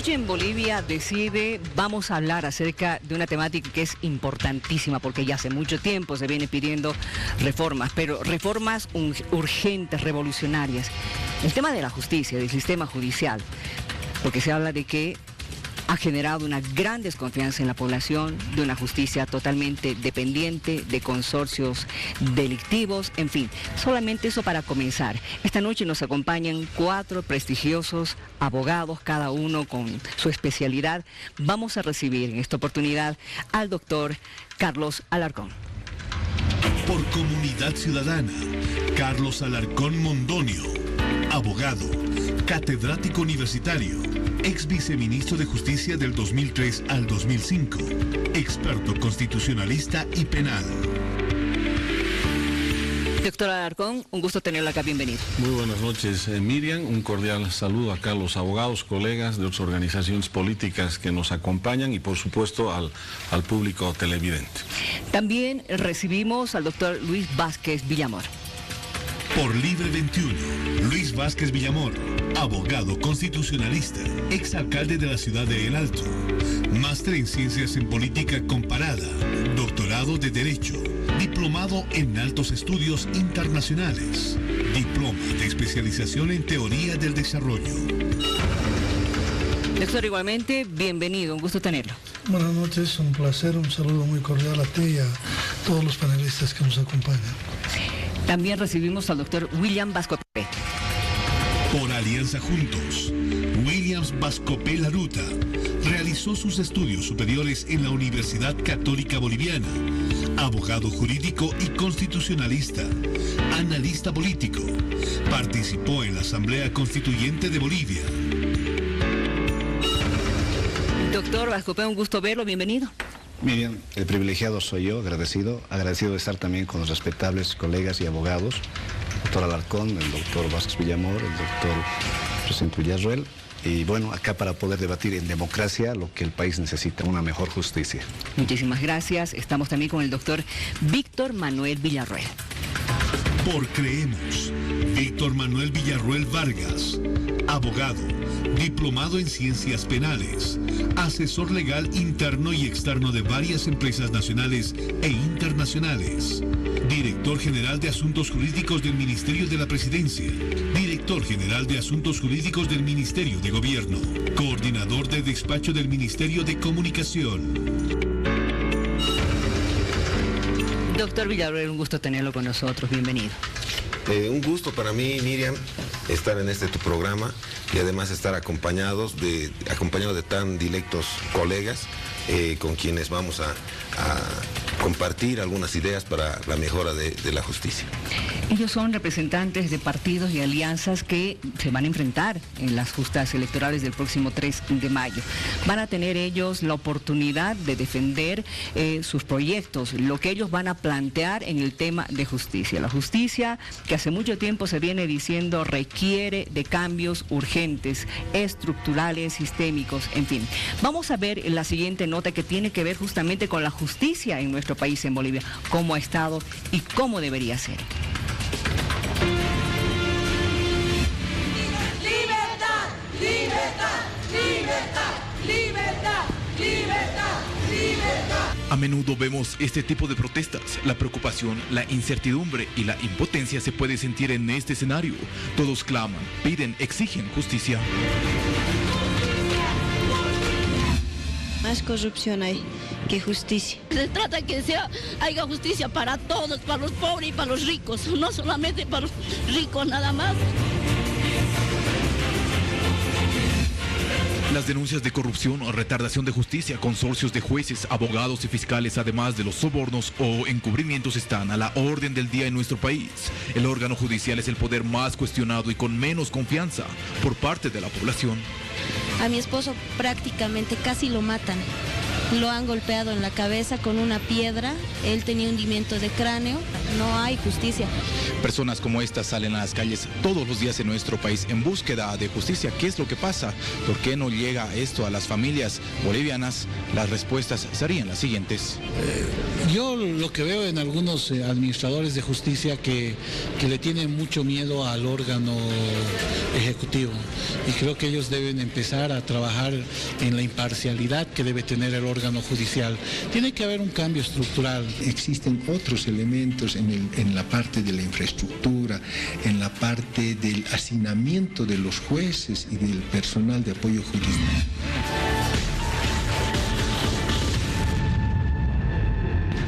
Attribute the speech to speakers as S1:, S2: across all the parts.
S1: noche en Bolivia decide, vamos a hablar acerca de una temática que es importantísima porque ya hace mucho tiempo se viene pidiendo reformas, pero reformas urgentes, revolucionarias. El tema de la justicia, del sistema judicial, porque se habla de que ha generado una gran desconfianza en la población de una justicia totalmente dependiente de consorcios delictivos, en fin, solamente eso para comenzar. Esta noche nos acompañan 4 prestigiosos abogados, cada uno con su especialidad. Vamos a recibir en esta oportunidad al doctor Carlos Alarcón.
S2: Por Comunidad Ciudadana, Carlos Alarcón Mondonio, abogado, catedrático universitario, ex viceministro de Justicia del 2003 al 2005, experto constitucionalista y penal.
S1: Doctor Alarcón, un gusto tenerlo acá, bienvenido.
S3: Muy buenas noches, Miriam. Un cordial saludo acá a los abogados, colegas de otras organizaciones políticas que nos acompañan y por supuesto al público televidente.
S1: También recibimos al doctor Luis Vázquez Villamor.
S2: Por Libre 21, Luis Vázquez Villamor, abogado constitucionalista, exalcalde de la ciudad de El Alto, máster en Ciencias en Política Comparada, doctorado de Derecho, diplomado en Altos Estudios Internacionales, diploma de especialización en Teoría del Desarrollo.
S1: Doctor, igualmente, bienvenido, un gusto tenerlo.
S4: Buenas noches, un placer, un saludo muy cordial a ti y a todos los panelistas que nos acompañan.
S1: También recibimos al doctor William Vascopé.
S2: Por Alianza Juntos, Williams Vascopé Laruta realizó sus estudios superiores en la Universidad Católica Boliviana, abogado jurídico y constitucionalista, analista político, participó en la Asamblea Constituyente de Bolivia.
S1: Doctor Vascopé, un gusto verlo, bienvenido.
S5: Miriam, el privilegiado soy yo, agradecido de estar también con los respetables colegas y abogados, el doctor Alarcón, el doctor Vázquez Villamor, el doctor Jacinto Villarroel, y bueno, acá para poder debatir en democracia lo que el país necesita, una mejor justicia.
S1: Muchísimas gracias. Estamos también con el doctor Víctor Manuel Villarroel.
S2: Por Creemos, Víctor Manuel Villarroel Vargas, abogado, diplomado en Ciencias Penales, asesor legal interno y externo de varias empresas nacionales e internacionales, director general de Asuntos Jurídicos del Ministerio de la Presidencia, director general de Asuntos Jurídicos del Ministerio de Gobierno, coordinador de despacho del Ministerio de Comunicación.
S1: Doctor Villarroel, un gusto tenerlo con nosotros, bienvenido.
S6: Un gusto para mí, Miriam, estar en tu programa y además estar acompañado de tan dilectos colegas con quienes vamos a compartir algunas ideas para la mejora de la justicia.
S1: Ellos son representantes de partidos y alianzas que se van a enfrentar en las justas electorales del próximo 3 de mayo. Van a tener ellos la oportunidad de defender sus proyectos, lo que ellos van a plantear en el tema de justicia. La justicia que hace mucho tiempo se viene diciendo requiere de cambios urgentes, estructurales, sistémicos, en fin. Vamos a ver la siguiente nota que tiene que ver justamente con la justicia en nuestro país, en Bolivia, cómo ha estado y cómo debería ser.
S7: A menudo vemos este tipo de protestas. La preocupación, la incertidumbre y la impotencia se puede sentir en este escenario. Todos claman, piden, exigen justicia.
S8: Más corrupción hay que justicia.
S9: Se trata que haya justicia para todos, para los pobres y para los ricos, no solamente para los ricos nada más.
S7: Las denuncias de corrupción o retardación de justicia, consorcios de jueces, abogados y fiscales, además de los sobornos o encubrimientos, están a la orden del día en nuestro país. El órgano judicial es el poder más cuestionado y con menos confianza por parte de la población.
S8: A mi esposo prácticamente casi lo matan. Lo han golpeado en la cabeza con una piedra, él tenía hundimiento de cráneo, no hay justicia.
S7: Personas como estas salen a las calles todos los días en nuestro país en búsqueda de justicia. ¿Qué es lo que pasa? ¿Por qué no llega esto a las familias bolivianas? Las respuestas serían las siguientes.
S10: Yo lo que veo en algunos administradores de justicia que le tienen mucho miedo al órgano ejecutivo, y creo que ellos deben empezar a trabajar en la imparcialidad que debe tener el órgano judicial. Tiene que haber un cambio estructural.
S11: Existen otros elementos en la parte de la infraestructura, en la parte del hacinamiento de los jueces y del personal de apoyo judicial.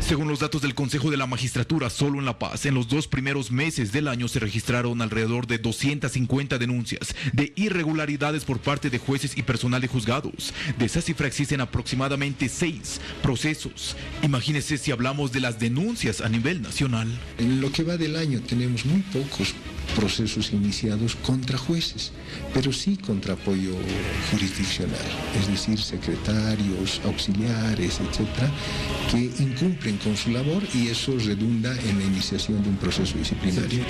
S7: Según los datos del Consejo de la Magistratura, solo en La Paz, en los 2 primeros meses del año se registraron alrededor de 250 denuncias de irregularidades por parte de jueces y personal de juzgados. De esa cifra existen aproximadamente 6 procesos. Imagínense si hablamos de las denuncias a nivel nacional.
S11: En lo que va del año tenemos muy pocos procesos iniciados contra jueces, pero sí contra apoyo jurisdiccional, es decir, secretarios, auxiliares, etcétera, que incumplen con su labor, y eso redunda en la iniciación de un proceso disciplinario.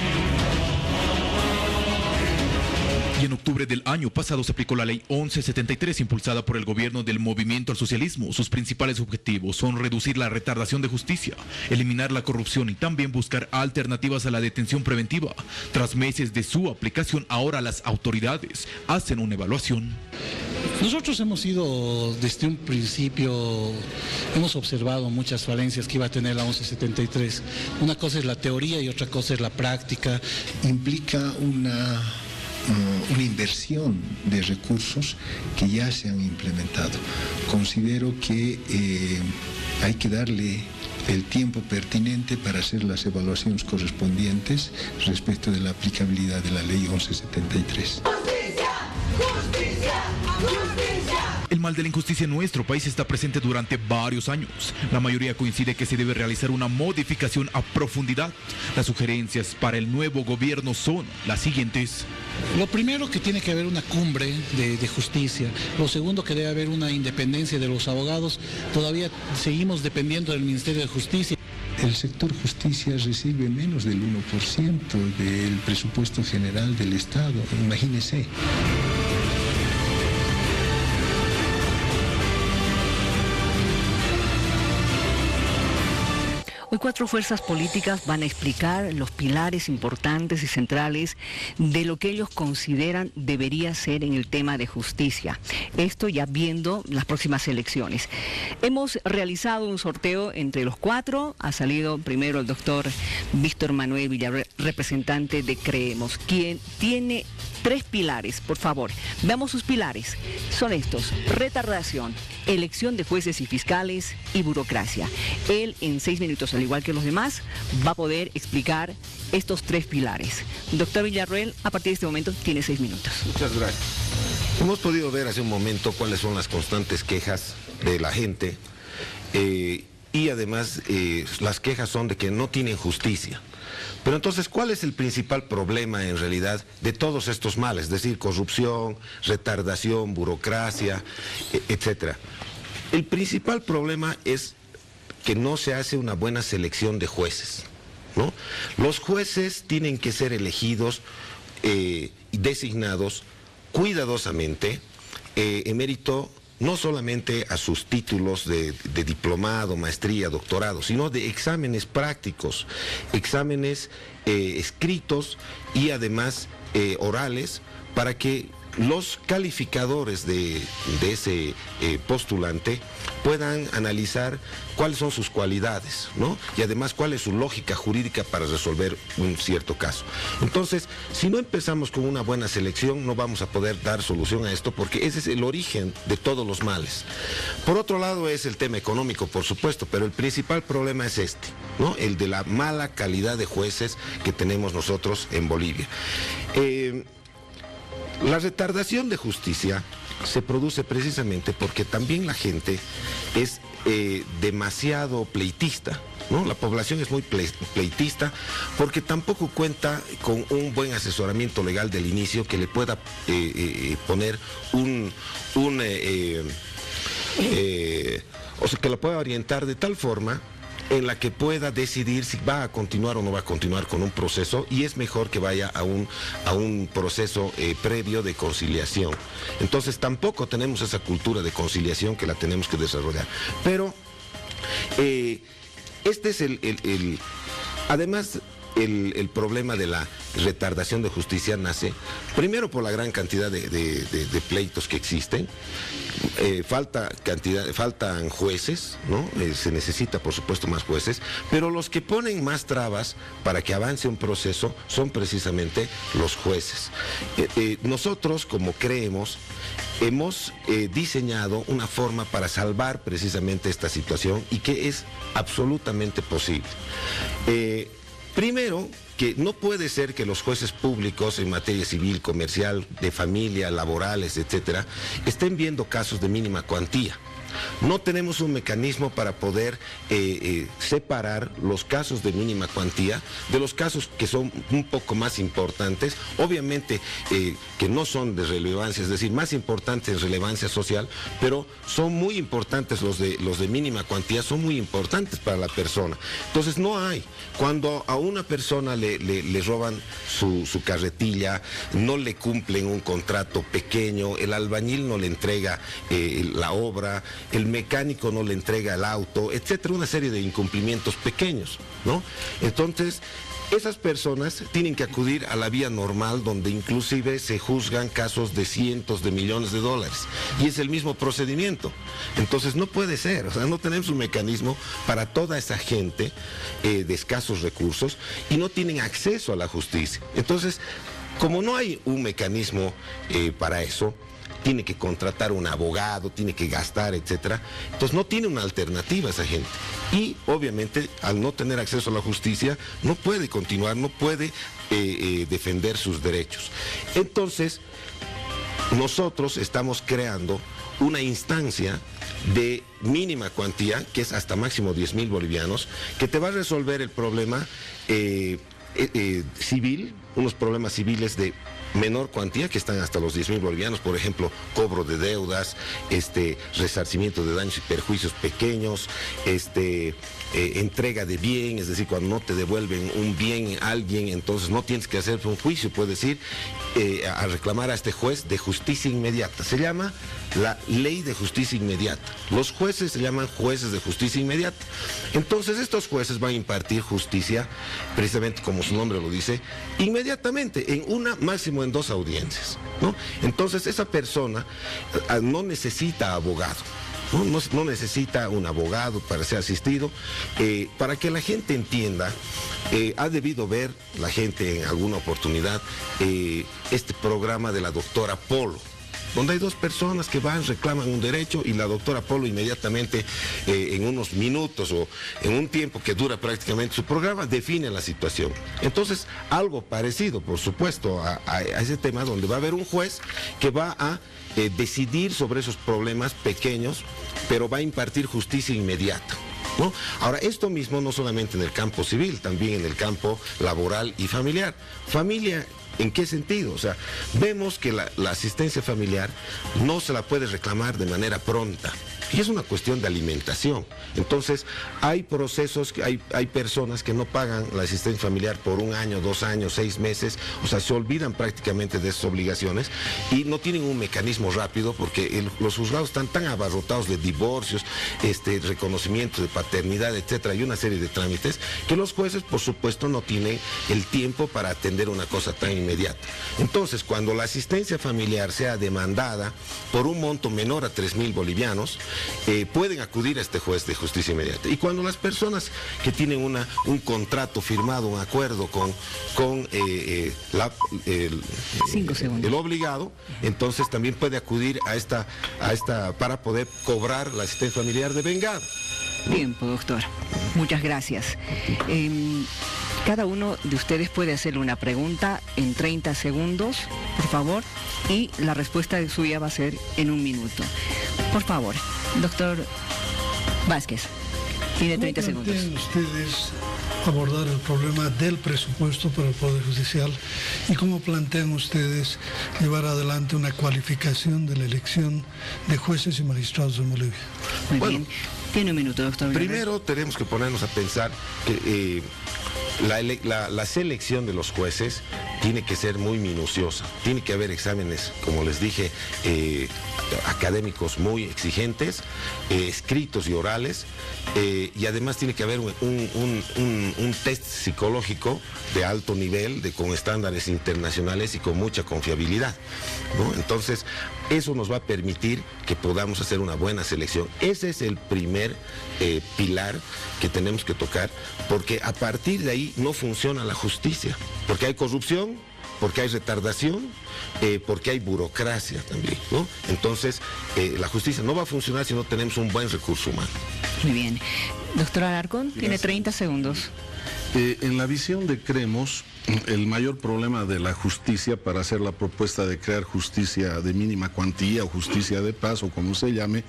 S7: Y en octubre del año pasado se aplicó la ley 1173 impulsada por el gobierno del Movimiento al Socialismo. Sus principales objetivos son reducir la retardación de justicia, eliminar la corrupción y también buscar alternativas a la detención preventiva. Tras meses de su aplicación, ahora las autoridades hacen una evaluación.
S10: Nosotros hemos ido desde un principio, hemos observado muchas falencias que iba a tener la 1173. Una cosa es la teoría y otra cosa es la práctica.
S11: Implica una inversión de recursos que ya se han implementado. Considero que hay que darle el tiempo pertinente para hacer las evaluaciones correspondientes respecto de la aplicabilidad de la ley 1173.
S7: El mal de la injusticia en nuestro país está presente durante varios años. La mayoría coincide que se debe realizar una modificación a profundidad. Las sugerencias para el nuevo gobierno son las siguientes.
S10: Lo primero, que tiene que haber una cumbre de justicia. Lo segundo, que debe haber una independencia de los abogados. Todavía seguimos dependiendo del Ministerio de Justicia.
S11: El sector justicia recibe menos del 1% del presupuesto general del Estado. Imagínese.
S1: Hoy 4 fuerzas políticas van a explicar los pilares importantes y centrales de lo que ellos consideran debería ser en el tema de justicia. Esto ya viendo las próximas elecciones. Hemos realizado un sorteo entre los 4. Ha salido primero el doctor Víctor Manuel Villarroel, representante de Creemos, quien tiene 3 pilares. Por favor, veamos sus pilares. Son estos: retardación, elección de jueces y fiscales y burocracia. Él en 6 minutos, al igual que los demás, va a poder explicar estos 3 pilares. Doctor Villarroel, a partir de este momento tiene 6 minutos.
S6: Muchas gracias. Hemos podido ver hace un momento cuáles son las constantes quejas de la gente y además las quejas son de que no tienen justicia. Pero entonces, ¿cuál es el principal problema en realidad de todos estos males? Es decir, corrupción, retardación, burocracia, etcétera. El principal problema es que no se hace una buena selección de jueces, ¿no? Los jueces tienen que ser elegidos y designados cuidadosamente en mérito no solamente a sus títulos de diplomado, maestría, doctorado, sino de exámenes prácticos, exámenes escritos y además orales, para que los calificadores de ese postulante puedan analizar cuáles son sus cualidades, ¿no? Y además cuál es su lógica jurídica para resolver un cierto caso. Entonces, si no empezamos con una buena selección, no vamos a poder dar solución a esto, porque ese es el origen de todos los males. Por otro lado es el tema económico, por supuesto, pero el principal problema es este, ¿no? El de la mala calidad de jueces que tenemos nosotros en Bolivia. La retardación de justicia se produce precisamente porque también la gente es demasiado pleitista, ¿no? La población es muy pleitista porque tampoco cuenta con un buen asesoramiento legal del inicio que le pueda poner o sea, que lo pueda orientar de tal forma en la que pueda decidir si va a continuar o no va a continuar con un proceso, y es mejor que vaya a un proceso previo de conciliación. Entonces tampoco tenemos esa cultura de conciliación que la tenemos que desarrollar. Pero este es además el problema de la retardación de justicia nace primero por la gran cantidad de pleitos que existen. Faltan jueces, ¿no? Se necesita, por supuesto, más jueces, pero los que ponen más trabas para que avance un proceso son precisamente los jueces. Nosotros, como creemos, hemos diseñado una forma para salvar precisamente esta situación, y que es absolutamente posible. Primero, que no puede ser que los jueces públicos en materia civil, comercial, de familia, laborales, etcétera, estén viendo casos de mínima cuantía. No tenemos un mecanismo para poder separar los casos de mínima cuantía de los casos que son un poco más importantes, obviamente que no son de relevancia, es decir, más importantes en relevancia social, pero son muy importantes los de mínima cuantía, son muy importantes para la persona. Entonces no hay, cuando a una persona le roban su carretilla, no le cumplen un contrato pequeño, el albañil no le entrega la obra, el mecánico no le entrega el auto, etcétera, una serie de incumplimientos pequeños, ¿no? Entonces, esas personas tienen que acudir a la vía normal, donde inclusive se juzgan casos de cientos de millones de dólares, y es el mismo procedimiento. Entonces no puede ser, o sea, no tenemos un mecanismo para toda esa gente de escasos recursos, y no tienen acceso a la justicia. Entonces, como no hay un mecanismo para eso, tiene que contratar un abogado, tiene que gastar, etcétera. Entonces no tiene una alternativa esa gente. Y obviamente, al no tener acceso a la justicia, no puede continuar, no puede defender sus derechos. Entonces, nosotros estamos creando una instancia de mínima cuantía, que es hasta máximo 10.000 bolivianos, que te va a resolver el problema civil, unos problemas civiles de menor cuantía, que están hasta los 10.000 bolivianos, por ejemplo, cobro de deudas, resarcimiento de daños y perjuicios pequeños, entrega de bien, es decir, cuando no te devuelven un bien a alguien, entonces no tienes que hacer un juicio, puedes ir a reclamar a este juez de justicia inmediata. Se llama la ley de justicia inmediata. Los jueces se llaman jueces de justicia inmediata. Entonces estos jueces van a impartir justicia, precisamente como su nombre lo dice, inmediatamente, en una, máximo en 2 audiencias, ¿no? Entonces esa persona no necesita abogado. No necesita un abogado para ser asistido. Para que la gente entienda, ha debido ver la gente en alguna oportunidad este programa de la doctora Polo, donde hay 2 personas que van, reclaman un derecho, y la doctora Polo inmediatamente, en unos minutos o en un tiempo que dura prácticamente su programa, define la situación. Entonces, algo parecido, por supuesto, a ese tema, donde va a haber un juez que va a decidir sobre esos problemas pequeños, pero va a impartir justicia inmediata, ¿no? Ahora, esto mismo no solamente en el campo civil, también en el campo laboral y familiar. Familia, ¿en qué sentido? O sea, vemos que la asistencia familiar no se la puede reclamar de manera pronta, y es una cuestión de alimentación. Entonces, hay procesos, hay personas que no pagan la asistencia familiar por 1 año, 2 años, 6 meses, o sea, se olvidan prácticamente de esas obligaciones y no tienen un mecanismo rápido, porque los juzgados están tan abarrotados de divorcios, reconocimiento de paternidad, etcétera, y una serie de trámites, que los jueces, por supuesto, no tienen el tiempo para atender una cosa tan inmediata. Entonces, cuando la asistencia familiar sea demandada por un monto menor a 3.000 bolivianos, pueden acudir a este juez de justicia inmediata. Y cuando las personas que tienen un contrato firmado, un acuerdo con el obligado, entonces también puede acudir a esta para poder cobrar la asistencia familiar de vengado.
S1: Bien, pues, doctor, muchas gracias. Cada uno de ustedes puede hacerle una pregunta en 30 segundos, por favor, y la respuesta suya va a ser en 1 minuto. Por favor, doctor Vázquez, tiene 30 segundos.
S4: ¿Ustedes abordar el problema del presupuesto para el Poder Judicial y cómo plantean ustedes llevar adelante una cualificación de la elección de jueces y magistrados en Bolivia.
S1: Muy bien. Tiene un minuto, doctor.
S6: Primero tenemos que ponernos a pensar que la selección de los jueces tiene que ser muy minuciosa. Tiene que haber exámenes, como les dije, académicos muy exigentes, escritos y orales, y además tiene que haber un test psicológico de alto nivel, con estándares internacionales y con mucha confiabilidad, ¿no? Entonces, eso nos va a permitir que podamos hacer una buena selección. Ese es el primer pilar que tenemos que tocar, porque a partir de ahí no funciona la justicia, porque hay corrupción, porque hay retardación, porque hay burocracia también, ¿no? Entonces, la justicia no va a funcionar si no tenemos un buen recurso humano.
S1: Muy bien. Doctor Alarcón, tiene 30 segundos.
S3: En la visión de Creemos, el mayor problema de la justicia, para hacer la propuesta de crear justicia de mínima cuantía o justicia de paz o como se llame,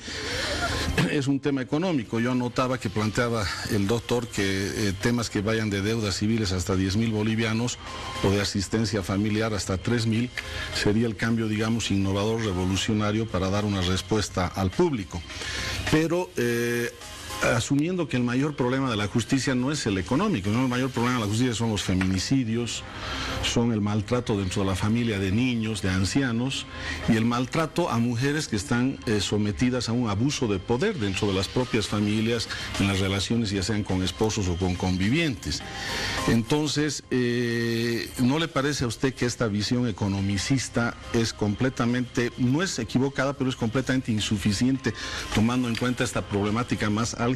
S3: es un tema económico. Yo anotaba que planteaba el doctor que temas que vayan de deudas civiles hasta 10.000 bolivianos o de asistencia familiar hasta 3.000 sería el cambio, digamos, innovador, revolucionario para dar una respuesta al público. Pero asumiendo que el mayor problema de la justicia no es el económico, ¿no? El mayor problema de la justicia son los feminicidios, son el maltrato dentro de la familia de niños, de ancianos, y el maltrato a mujeres que están sometidas a un abuso de poder dentro de las propias familias, en las relaciones ya sean con esposos o con convivientes. Entonces, ¿no le parece a usted que esta visión economicista es completamente, no es equivocada, pero es completamente insuficiente, tomando en cuenta esta problemática más álgida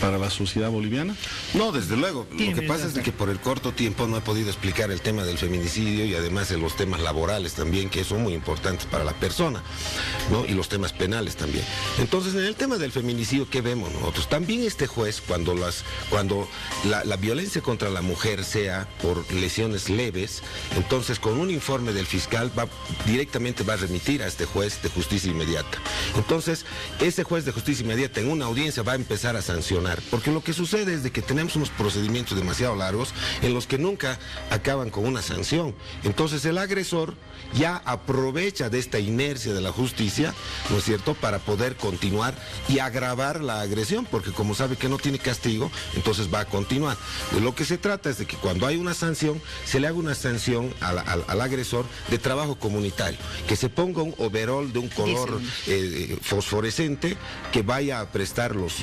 S3: para la sociedad boliviana?
S6: No, desde luego. Lo que pasa es de que por el corto tiempo no he podido explicar el tema del feminicidio y además de los temas laborales también, que son muy importantes para la persona, ¿no? Y los temas penales también. Entonces, en el tema del feminicidio, ¿qué vemos nosotros? También este juez, cuando la violencia contra la mujer sea por lesiones leves, entonces con un informe del fiscal directamente va a remitir a este juez de justicia inmediata. Entonces, ese juez de justicia inmediata en una audiencia va a empezar a sancionar, porque lo que sucede es de que tenemos unos procedimientos demasiado largos en los que nunca acaban con una sanción. Entonces el agresor ya aprovecha de esta inercia de la justicia, ¿no es cierto?, para poder continuar y agravar la agresión, porque como sabe que no tiene castigo, entonces va a continuar. De lo que se trata es de que cuando hay una sanción, se le haga una sanción al agresor de trabajo comunitario, que se ponga un overol de un color fosforescente, que vaya a prestar los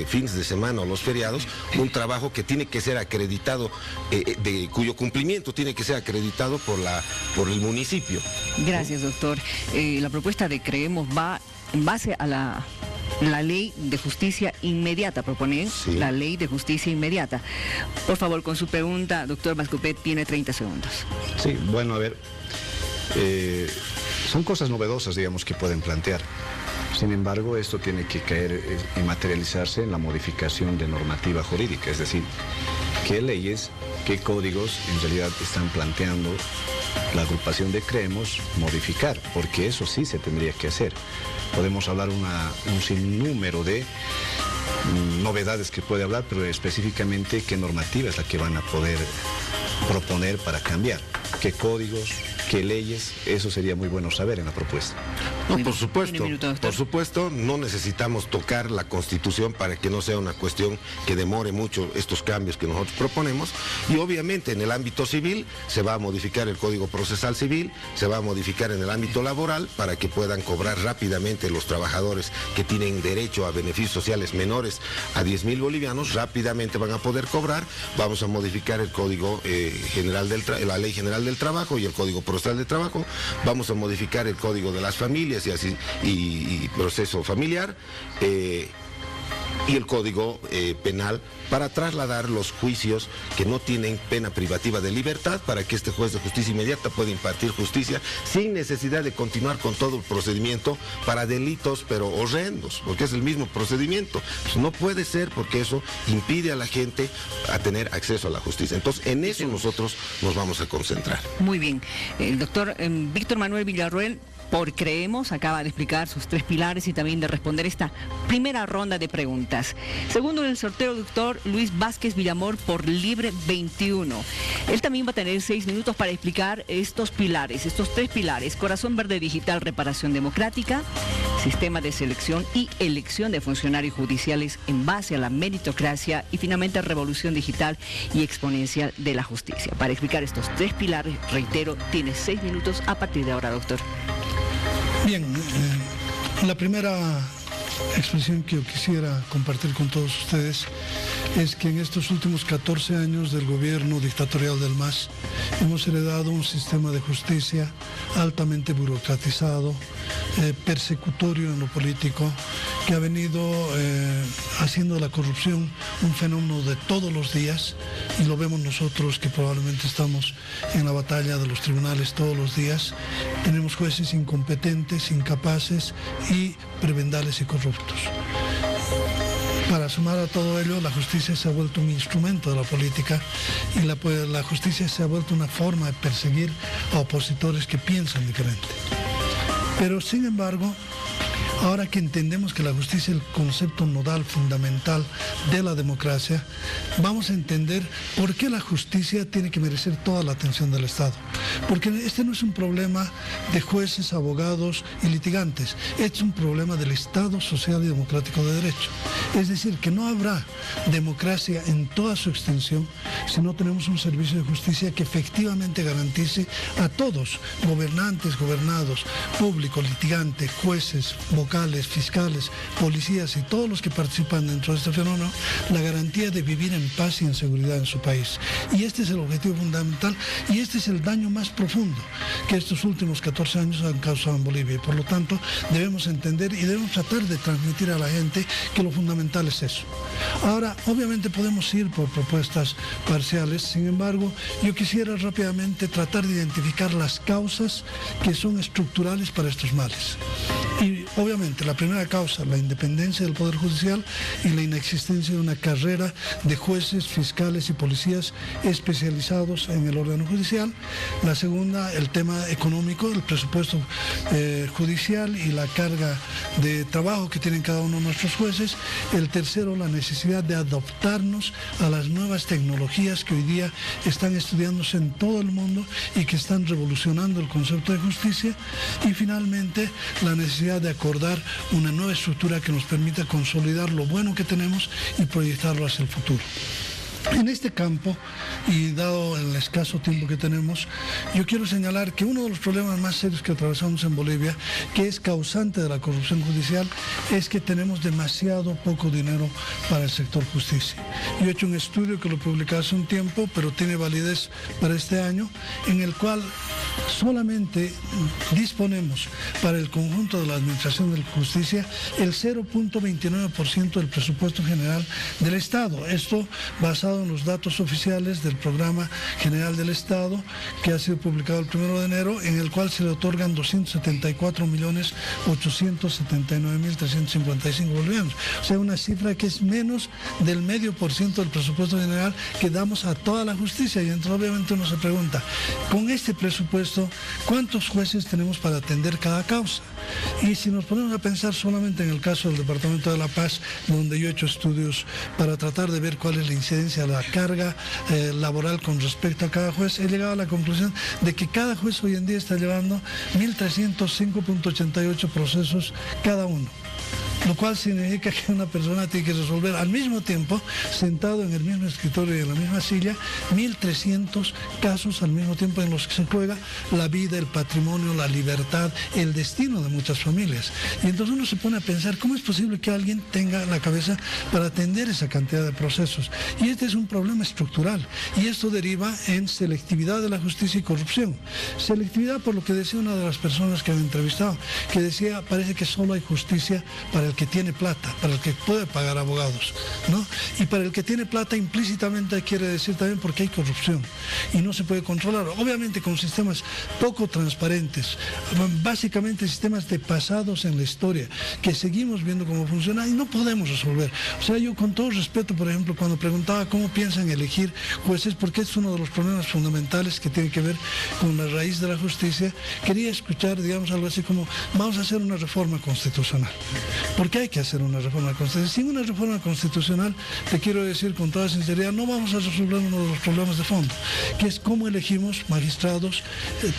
S6: fines de semana o los feriados, un trabajo que tiene que ser acreditado, cuyo cumplimiento tiene que ser acreditado por el municipio.
S1: Gracias, doctor. La propuesta de Creemos va en base a la ley de justicia inmediata, proponen la ley de justicia inmediata. Por favor, con su pregunta, doctor Mascopet, tiene 30 segundos.
S5: Sí, bueno, a ver, son cosas novedosas, digamos, que pueden plantear. Sin embargo, esto tiene que caer y materializarse en la modificación de normativa jurídica, es decir, qué leyes, qué códigos en realidad están planteando la agrupación de Creemos modificar, porque eso sí se tendría que hacer. Podemos hablar un sinnúmero de novedades que puede hablar, pero específicamente qué normativa es la que van a poder proponer para cambiar, qué códigos, qué leyes, eso sería muy bueno saber en la propuesta.
S6: No, por supuesto, no necesitamos tocar la Constitución para que no sea una cuestión que demore mucho estos cambios que nosotros proponemos, y obviamente en el ámbito civil se va a modificar el Código Procesal Civil, se va a modificar en el ámbito laboral para que puedan cobrar rápidamente los trabajadores que tienen derecho a beneficios sociales menores a 10.000 bolivianos, rápidamente van a poder cobrar. Vamos a modificar el Código la Ley General del Trabajo y el Código Procesal de Trabajo, vamos a modificar el Código de las Familias y proceso familiar, y el Código Penal, para trasladar los juicios que no tienen pena privativa de libertad, para que este juez de justicia inmediata pueda impartir justicia sin necesidad de continuar con todo el procedimiento para delitos pero horrendos, porque es el mismo procedimiento. Pues no puede ser, porque eso impide a la gente a tener acceso a la justicia. Entonces, en eso nosotros nos vamos a concentrar.
S1: Muy bien. El doctor Víctor Manuel Villarroel, por Creemos acaba de explicar sus 3 pilares y también de responder esta primera ronda de preguntas. Segundo en el sorteo, doctor Luis Vázquez Villamor por Libre 21. Él también va a tener 6 minutos para explicar estos pilares, estos 3 pilares: Corazón Verde Digital, reparación democrática, sistema de selección y elección de funcionarios judiciales en base a la meritocracia y finalmente revolución digital y exponencial de la justicia. Para explicar estos 3 pilares, reitero, tiene 6 minutos a partir de ahora, doctor.
S4: Bien, la primera expresión que yo quisiera compartir con todos ustedes es que en estos últimos 14 años del gobierno dictatorial del MAS hemos heredado un sistema de justicia altamente burocratizado, persecutorio en lo político, que ha venido haciendo de la corrupción un fenómeno de todos los días, y lo vemos nosotros que probablemente estamos en la batalla de los tribunales todos los días. Tenemos jueces incompetentes, incapaces y prebendales y corruptos. Para sumar a todo ello, la justicia se ha vuelto un instrumento de la política y la justicia se ha vuelto una forma de perseguir a opositores que piensan diferente. Pero sin embargo, ahora que entendemos que la justicia es el concepto nodal fundamental de la democracia, vamos a entender por qué la justicia tiene que merecer toda la atención del Estado. Porque este no es un problema de jueces, abogados y litigantes, este es un problema del Estado social y democrático de derecho. Es decir, que no habrá democracia en toda su extensión si no tenemos un servicio de justicia que efectivamente garantice a todos, gobernantes, gobernados, público, litigante, jueces, vocales, fiscales, policías y todos los que participan dentro de este fenómeno, la garantía de vivir en paz y en seguridad en su país. Y este es el objetivo fundamental y este es el daño más profundo que estos últimos 14 años han causado en Bolivia. Y por lo tanto, debemos entender y debemos tratar de transmitir a la gente que lo fundamental es eso. Ahora, obviamente podemos ir por propuestas parciales, sin embargo, yo quisiera rápidamente tratar de identificar las causas que son estructurales para estos males. Y obviamente la primera causa, la independencia del Poder Judicial y la inexistencia de una carrera de jueces, fiscales y policías especializados en el órgano judicial. La segunda, el tema económico, el presupuesto judicial y la carga de trabajo que tienen cada uno de nuestros jueces. El tercero, la necesidad de adaptarnos a las nuevas tecnologías que hoy día están estudiándose en todo el mundo y que están revolucionando el concepto de justicia. Y finalmente, la necesidad de acordar una nueva estructura que nos permita consolidar lo bueno que tenemos y proyectarlo hacia el futuro. En este campo, y dado el escaso tiempo que tenemos, yo quiero señalar que uno de los problemas más serios que atravesamos en Bolivia, que es causante de la corrupción judicial, es que tenemos demasiado poco dinero para el sector justicia. Yo he hecho un estudio que lo publiqué hace un tiempo, pero tiene validez para este año, en el cual solamente disponemos para el conjunto de la Administración de Justicia el 0.29% del presupuesto general del Estado. Esto basado en los datos oficiales del Programa General del Estado, que ha sido publicado el 1 de enero, en el cual se le otorgan 274.879.355 bolivianos. O sea, una cifra que es menos del 0.5% del presupuesto general que damos a toda la justicia. Y entonces obviamente uno se pregunta, con este presupuesto, ¿cuántos jueces tenemos para atender cada causa? Y si nos ponemos a pensar solamente en el caso del Departamento de La Paz, donde yo he hecho estudios para tratar de ver cuál es la incidencia de la carga laboral con respecto a cada juez, he llegado a la conclusión de que cada juez hoy en día está llevando 1.305.88 procesos cada uno. Lo cual significa que una persona tiene que resolver al mismo tiempo, sentado en el mismo escritorio y en la misma silla, 1.300 casos al mismo tiempo en los que se juega la vida, el patrimonio, la libertad, el destino de muchas familias. Y entonces uno se pone a pensar, ¿cómo es posible que alguien tenga la cabeza para atender esa cantidad de procesos? Y este es un problema estructural. Y esto deriva en selectividad de la justicia y corrupción. Selectividad por lo que decía una de las personas que han entrevistado, que decía, parece que solo hay justicia para el el que tiene plata, para el que puede pagar abogados, ¿no? Y para el que tiene plata implícitamente quiere decir también porque hay corrupción y no se puede controlar. Obviamente con sistemas poco transparentes, básicamente sistemas de pasados en la historia, que seguimos viendo cómo funciona y no podemos resolver. O sea, yo con todo respeto, por ejemplo, cuando preguntaba cómo piensan elegir jueces, porque es uno de los problemas fundamentales que tiene que ver con la raíz de la justicia, quería escuchar, digamos, algo así como, vamos a hacer una reforma constitucional. ¿Por qué hay que hacer una reforma constitucional? Sin una reforma constitucional, te quiero decir con toda sinceridad, no vamos a resolver uno de los problemas de fondo, que es cómo elegimos magistrados,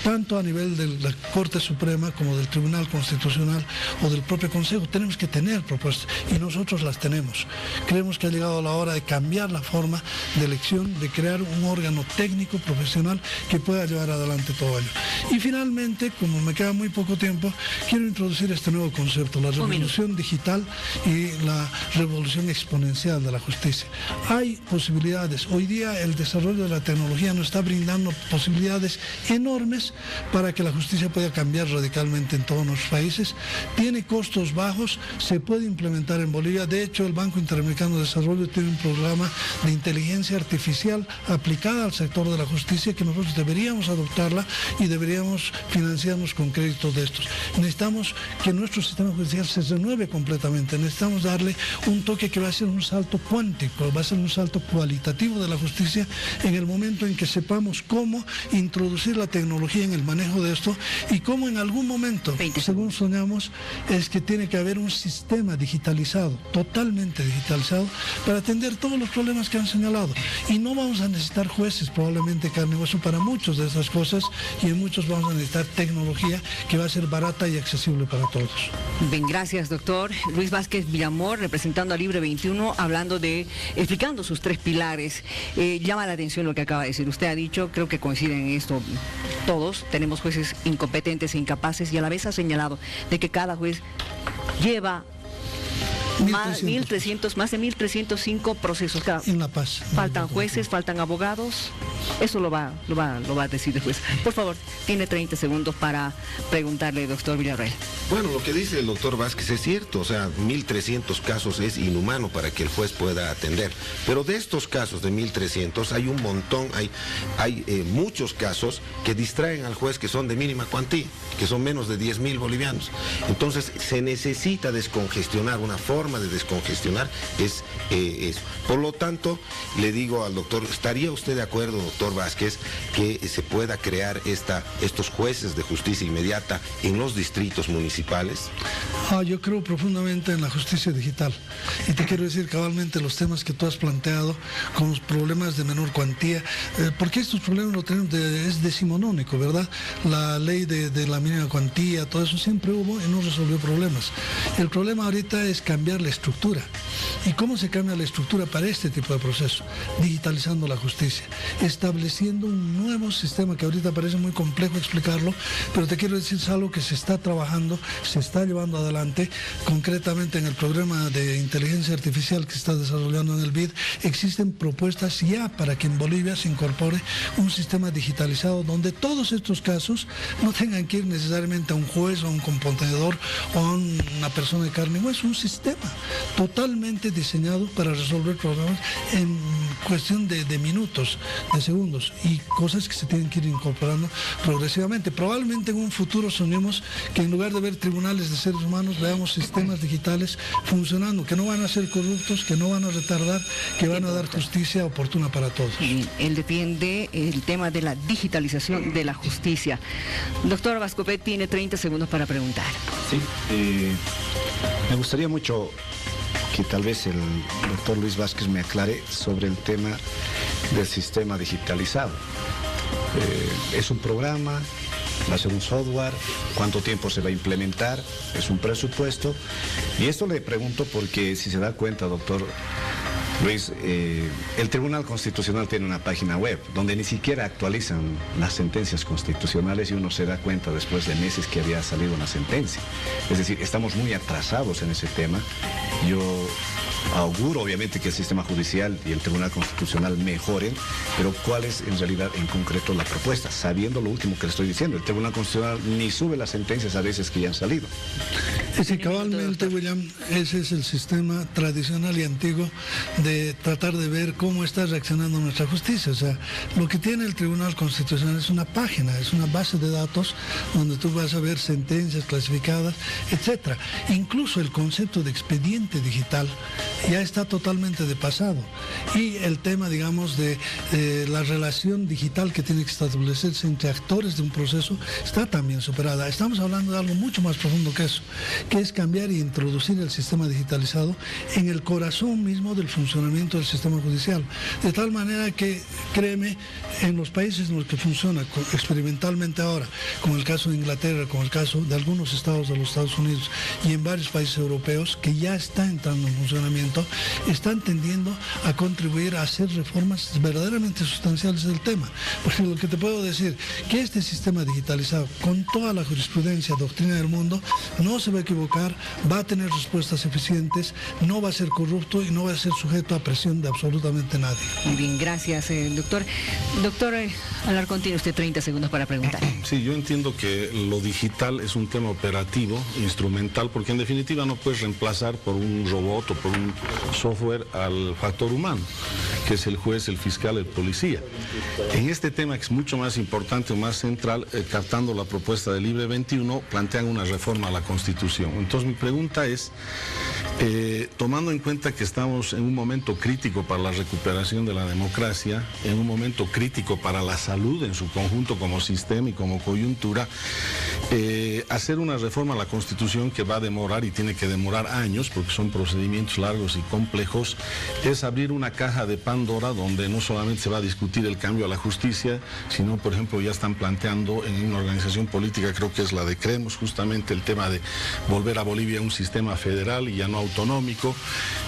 S4: tanto a nivel de la Corte Suprema como del Tribunal Constitucional o del propio Consejo. Tenemos que tener propuestas y nosotros las tenemos. Creemos que ha llegado la hora de cambiar la forma de elección, de crear un órgano técnico, profesional, que pueda llevar adelante todo ello. Y finalmente, como me queda muy poco tiempo, quiero introducir este nuevo concepto, la revolución digital y la revolución exponencial de la justicia. Hay posibilidades. Hoy día el desarrollo de la tecnología nos está brindando posibilidades enormes para que la justicia pueda cambiar radicalmente en todos nuestros países. Tiene costos bajos, se puede implementar en Bolivia. De hecho, el Banco Interamericano de Desarrollo tiene un programa de inteligencia artificial aplicada al sector de la justicia que nosotros deberíamos adoptarla y deberíamos financiarnos con créditos de estos. Necesitamos que nuestro sistema judicial se renueve completamente. Necesitamos darle un toque que va a ser un salto cuántico, va a ser un salto cualitativo de la justicia en el momento en que sepamos cómo introducir la tecnología en el manejo de esto y cómo en algún momento, según soñamos, es que tiene que haber un sistema digitalizado, totalmente digitalizado, para atender todos los problemas que han señalado. Y no vamos a necesitar jueces, probablemente carne y hueso, para muchas de estas cosas, y en muchos vamos a necesitar tecnología que va a ser barata y accesible para todos.
S1: Bien, gracias, doctor. Luis Vázquez Villamor, representando a Libre 21, explicando sus tres pilares. Llama la atención lo que acaba de decir. Usted ha dicho, creo que coinciden en esto todos, tenemos jueces incompetentes e incapaces, y a la vez ha señalado de que cada juez lleva más de 1.305 procesos. Claro.
S4: En La Paz.
S1: Faltan jueces, faltan abogados. Eso lo va a decir después. Por favor, tiene 30 segundos para preguntarle, doctor Villarreal.
S6: Bueno, lo que dice el doctor Vázquez es cierto, o sea, 1.300 casos es inhumano para que el juez pueda atender. Pero de estos casos de 1.300 hay un montón, hay muchos casos que distraen al juez, que son de mínima cuantía, que son menos de 10.000 bolivianos. Entonces se necesita descongestionar, una forma de descongestionar es eso. Por lo tanto, le digo al doctor, ¿estaría usted de acuerdo, doctor Vázquez, que se pueda crear estos jueces de justicia inmediata en los distritos municipales?
S4: Yo creo profundamente en la justicia digital. Y te quiero decir cabalmente los temas que tú has planteado con los problemas de menor cuantía, porque estos problemas lo tenemos es decimonónico, ¿verdad? La ley de la mínima cuantía, todo eso siempre hubo y no resolvió problemas. El problema ahorita es cambiar la estructura. ¿Y cómo se cambia la estructura para este tipo de proceso? Digitalizando la justicia, estableciendo un nuevo sistema que ahorita parece muy complejo explicarlo, pero te quiero decir, es algo que se está trabajando, se está llevando adelante. Concretamente en el programa de inteligencia artificial que se está desarrollando en el BID, existen propuestas ya para que en Bolivia se incorpore un sistema digitalizado donde todos estos casos no tengan que ir necesariamente a un juez o a un componedor o a una persona de carne y hueso, un sistema totalmente diseñado para resolver problemas en cuestión de minutos, de segundos, y cosas que se tienen que ir incorporando progresivamente. Probablemente en un futuro soñemos que en lugar de ver tribunales de seres humanos, veamos sistemas digitales funcionando, que no van a ser corruptos, que no van a retardar, que van a dar justicia oportuna para todos.
S1: Él defiende el tema de la digitalización de la justicia. Doctor Vascopet tiene 30 segundos para preguntar.
S5: Sí, me gustaría mucho que tal vez el doctor Luis Vázquez me aclare sobre el tema del sistema digitalizado. Es un programa, va a ser un software, cuánto tiempo se va a implementar, es un presupuesto. Y esto le pregunto porque si se da cuenta, doctor Luis, el Tribunal Constitucional tiene una página web donde ni siquiera actualizan las sentencias constitucionales y uno se da cuenta después de meses que había salido una sentencia. Es decir, estamos muy atrasados en ese tema. Yo auguro obviamente que el sistema judicial y el Tribunal Constitucional mejoren, pero ¿cuál es en realidad en concreto la propuesta? Sabiendo lo último que le estoy diciendo, el Tribunal Constitucional ni sube las sentencias a veces que ya han salido.
S4: Ese cabalmente, William, ese es el sistema tradicional y antiguo de tratar de ver cómo está reaccionando nuestra justicia. O sea, lo que tiene el Tribunal Constitucional es una página, es una base de datos donde tú vas a ver sentencias clasificadas, etcétera. Incluso el concepto de expediente digital ya está totalmente desfasado. Y el tema, digamos, de la relación digital que tiene que establecerse entre actores de un proceso está también superada. Estamos hablando de algo mucho más profundo que eso, que es cambiar e introducir el sistema digitalizado en el corazón mismo del funcionamiento del sistema judicial. De tal manera que, créeme, en los países en los que funciona experimentalmente ahora, como el caso de Inglaterra, como el caso de algunos estados de los Estados Unidos y en varios países europeos que ya está entrando en funcionamiento, están tendiendo a contribuir a hacer reformas verdaderamente sustanciales del tema. Porque lo que te puedo decir, que este sistema digitalizado, con toda la jurisprudencia, doctrina del mundo, no se va a equivocar, va a tener respuestas eficientes, no va a ser corrupto y no va a ser sujeto a presión de absolutamente nadie.
S1: Muy bien, gracias, doctor. Doctor Alarcón, tiene usted 30 segundos para preguntar.
S3: Sí, yo entiendo que lo digital es un tema operativo, instrumental, porque en definitiva no puedes reemplazar por un robot o por un software al factor humano, que es el juez, el fiscal, el policía. En este tema, que es mucho más importante o más central, captando la propuesta de Libre 21, plantean una reforma a la Constitución. Entonces mi pregunta es, tomando en cuenta que estamos en un momento crítico para la recuperación de la democracia, en un momento crítico para la salud en su conjunto como sistema y como coyuntura, hacer una reforma a la Constitución que va a demorar y tiene que demorar años, porque son procedimientos largos y complejos, es abrir una caja de Pandora donde no solamente se va a discutir el cambio a la justicia, sino, por ejemplo, ya están planteando en una organización política, creo que es la de Creemos, justamente el tema de volver a Bolivia a un sistema federal y ya no autonómico.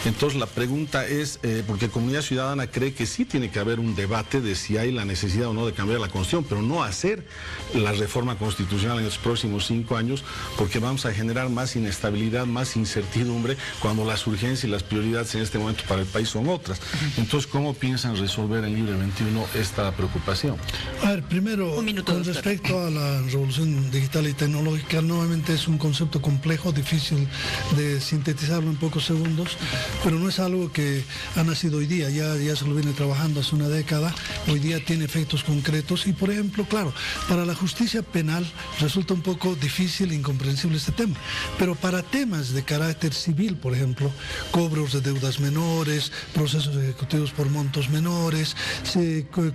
S3: Entonces la pregunta es, porque Comunidad Ciudadana cree que sí tiene que haber un debate de si hay la necesidad o no de cambiar la Constitución, pero no hacer la reforma constitucional en los próximos 5 años, porque vamos a generar más inestabilidad, más incertidumbre, cuando las urgencias y las prioridades en este momento para el país son otras. Entonces, ¿cómo piensan resolver en Libre 21 esta preocupación?
S4: A ver, primero, con respecto a la revolución digital y tecnológica, nuevamente es un concepto complejo, difícil de sintetizarlo en pocos segundos, pero no es algo que ha nacido hoy día, ya se lo viene trabajando hace una década, hoy día tiene efectos concretos y, por ejemplo, claro, para la justicia penal resulta un poco difícil e incomprensible este tema, pero para temas de carácter civil, por ejemplo, cobros de deudas menores, procesos ejecutivos por montos menores,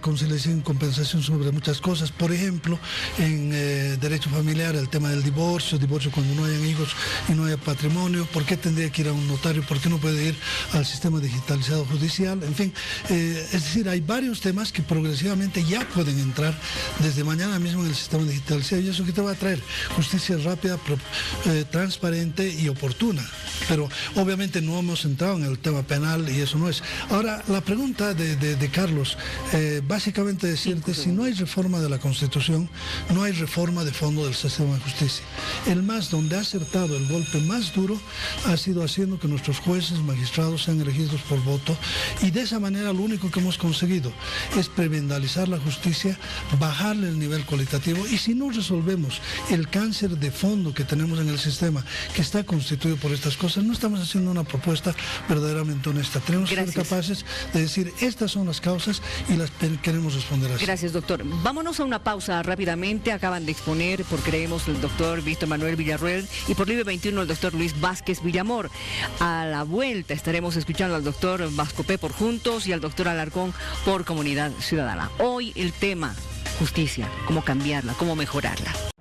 S4: conciliación y compensación sobre muchas cosas, por ejemplo, en derecho familiar, el tema del divorcio cuando no hayan hijos y no haya patrimonio, ¿por qué tendría que ir a un notario? ¿Por qué no puede ir al sistema digitalizado judicial? En fin, es decir, hay varios temas que progresivamente ya pueden entrar desde mañana mismo en el sistema digitalizado, y eso que te va a traer justicia rápida, transparente y oportuna. Pero obviamente no hemos entrado en el tema penal y eso no es. Ahora, la pregunta de Carlos, básicamente decirte, si no hay reforma de la Constitución, no hay reforma de fondo del sistema de justicia. El MAS, donde ha acertado el golpe más duro, ha sido haciendo que nuestros jueces, magistrados sean elegidos por voto, y de esa manera lo único que hemos conseguido es prebendalizar la justicia, bajarle el nivel cualitativo, y si no resolvemos el cáncer de fondo que tenemos en el sistema, que está constituido por estas cosas, no estamos haciendo una propuesta verdaderamente honesta. Tenemos que ser capaces de decir, estas son las causas y las queremos responder así.
S1: Gracias, doctor. Vámonos a una pausa rápidamente. Acaban de exponer por Creemos el doctor Víctor Manuel Villarroel y por Libre 21 el doctor Luis Vázquez Villamor. A la vuelta estaremos escuchando al doctor Vascopé por Juntos y al doctor Alarcón por Comunidad Ciudadana. Hoy el tema, justicia, cómo cambiarla, cómo mejorarla.